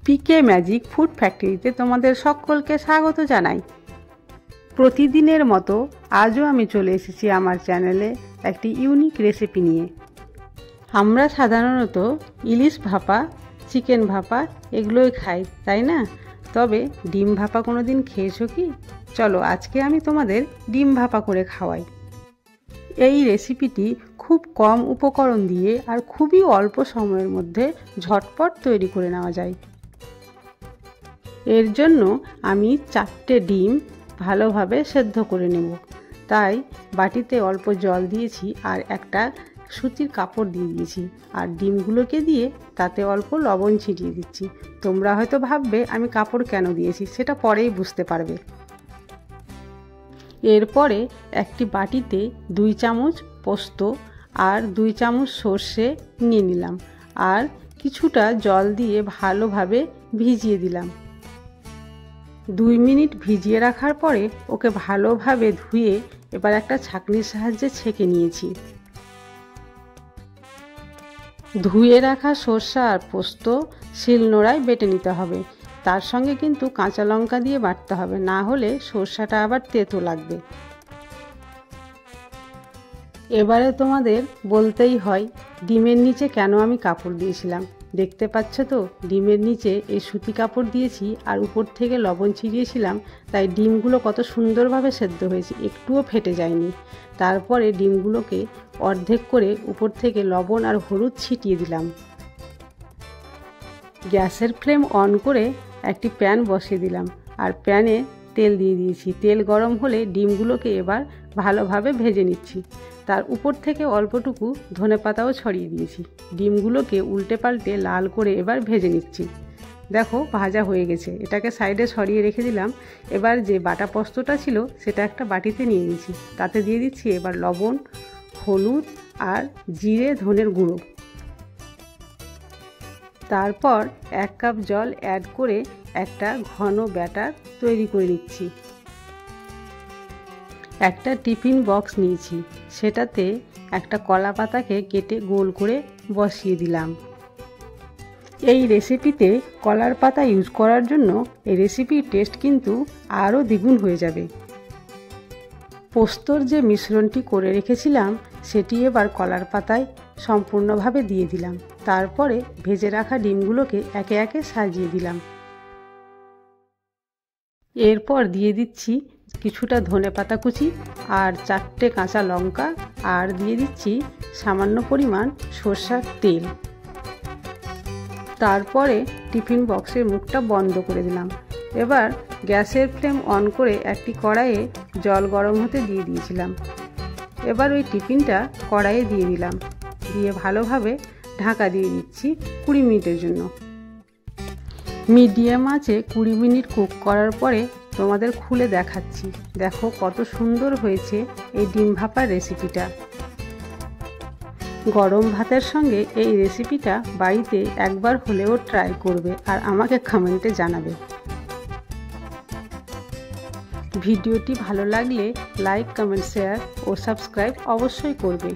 পিকে magic food ফ্যাক্টরিতে তোমাদের সকলকে স্বাগত জানাই। প্রতিদিনের মতো আজও আমি চলে এসেছি আমার চ্যানেলে একটি ইউনিক রেসিপি নিয়ে। আমরা সাধারণত ইলিশ ভাপা, চিকেন ভাপা এগুলোই খাই, তাই না? তবে ডিম ভাপা কোনো দিন খেয়েছো কি? চলো আজকে আমি তোমাদের ডিম ভাপা করে খাওয়াই। এই রেসিপিটি খুব কম উপকরণ দিয়ে আর খুবই অল্প সময়ের মধ্যে ঝটপট তৈরি করে নেওয়া যায়। এর জন্য আমি 4টে ডিম ভালোভাবে সেদ্ধ করে নেব। তাই বাটিতে অল্প জল দিয়েছি আর একটা সুতির কাপড় দিয়ে দিয়েছি, আর ডিমগুলোকে দিয়ে তাতে অল্প লবণ ছিটিয়ে দিচ্ছি। তোমরা হয়তো ভাববে আমি কাপড় কেন দিয়েছি, সেটা পরেই বুঝতে পারবে। এরপরে একটি বাটিতে 2 চামচ পোস্ত আর 2 চামচ সর্ষে নিয়ে নিলাম, আর কিছুটা জল দিয়ে ভালোভাবে ভিজিয়ে দিলাম। 2 মিনিট ভিজিয়ে রাখার পরে ওকে ভালোভাবে ধুয়ে এবার একটা ছাঁকনির সাহায্যে ছেঁকে নিয়েছি। ধুয়ে রাখা সর্ষে আর পোস্ত শিলনোড়ায় বেটে নিতে হবে। তার সঙ্গে কিন্তু কাঁচা লঙ্কা দিয়ে বাটতে হবে, না হলে সর্ষেটা আবার তেতো লাগবে। এবারে তোমাদের বলতেই হয় ডিমের নিচে কেন আমি কাপড় দিয়েছিলাম। দেখতে পাচ্ছ তো, ডিমের নিচে এই সুতি কাপড় দিয়েছি আর উপর থেকে লবণ ছিটিয়েছিলাম, তাই ডিমগুলো কত সুন্দরভাবে সেদ্ধ হয়েছে, একটুও ফেটে যায়নি। তারপরে ডিমগুলোকে অর্ধেক করে উপর থেকে লবণ আর হলুদ ছিটিয়ে দিলাম। গ্যাসের ফ্লেম অন করে একটি প্যান বসিয়ে দিলাম আর প্যানে তেল দিয়ে দিয়েছি। তেল গরম হলে ডিমগুলোকে এবার ভালোভাবে ভেজে নিচ্ছি। তার উপর থেকে অল্পটুকু ধনেপাতাও ছড়িয়ে দিয়েছি। ডিমগুলোকে উল্টে পাল্টে লাল করে এবার ভেজে নিচ্ছি। দেখো ভাজা হয়ে গেছে, এটাকে সাইডে সরিয়ে রেখে দিলাম। এবার যে বাটা পোস্তটা ছিল সেটা একটা বাটিতে নিয়ে নিয়েছি, তাতে দিয়ে দিচ্ছি এবার লবণ, হলুদ আর জিরে ধনের গুঁড়ো। তারপর 1 কাপ জল অ্যাড করে একটা ঘন ব্যাটার তৈরি করে নিচ্ছি। একটা টিফিন বক্স নিয়েছি, সেটাতে একটা কলা পাতাকে কেটে গোল করে বসিয়ে দিলাম। এই রেসিপিতে কলার পাতা ইউজ করার জন্য এই রেসিপির টেস্ট কিন্তু আরও দ্বিগুণ হয়ে যাবে। পোস্তর যে মিশ্রণটি করে রেখেছিলাম সেটি এবার কলার পাতায় সম্পূর্ণভাবে দিয়ে দিলাম। তারপরে ভেজে রাখা ডিমগুলোকে একে একে সাজিয়ে দিলাম। এরপর দিয়ে দিচ্ছি কিছুটা ধনেপাতা কুচি আর 4টে কাঁচা লঙ্কা, আর দিয়ে দিচ্ছি সামান্য পরিমাণ সরষের তেল। তারপরে টিফিন বক্সের মুখটা বন্ধ করে দিলাম। এবার গ্যাসের ফ্লেম অন করে একটি কড়াইয়ে জল গরম হতে দিয়ে দিয়েছিলাম। এবার ওই টিফিনটা কড়াইয়ে দিয়ে দিলাম, দিয়ে ভালোভাবে ঢাকা দিয়ে দিচ্ছি 20 মিনিটের জন্য। মিডিয়াম আঁচে 20 মিনিট কুক করার পরে তোমাদের খুলে দেখাচ্ছি। দেখো কত সুন্দর হয়েছে এই ডিম ভাপার রেসিপিটা। গরম ভাতের সঙ্গে এই রেসিপিটা বাড়িতে একবার হলেও ট্রাই করবে আর আমাকে কমেন্টে জানাবে। ভিডিওটি ভালো লাগলে লাইক, কমেন্ট, শেয়ার ও সাবস্ক্রাইব অবশ্যই করবে।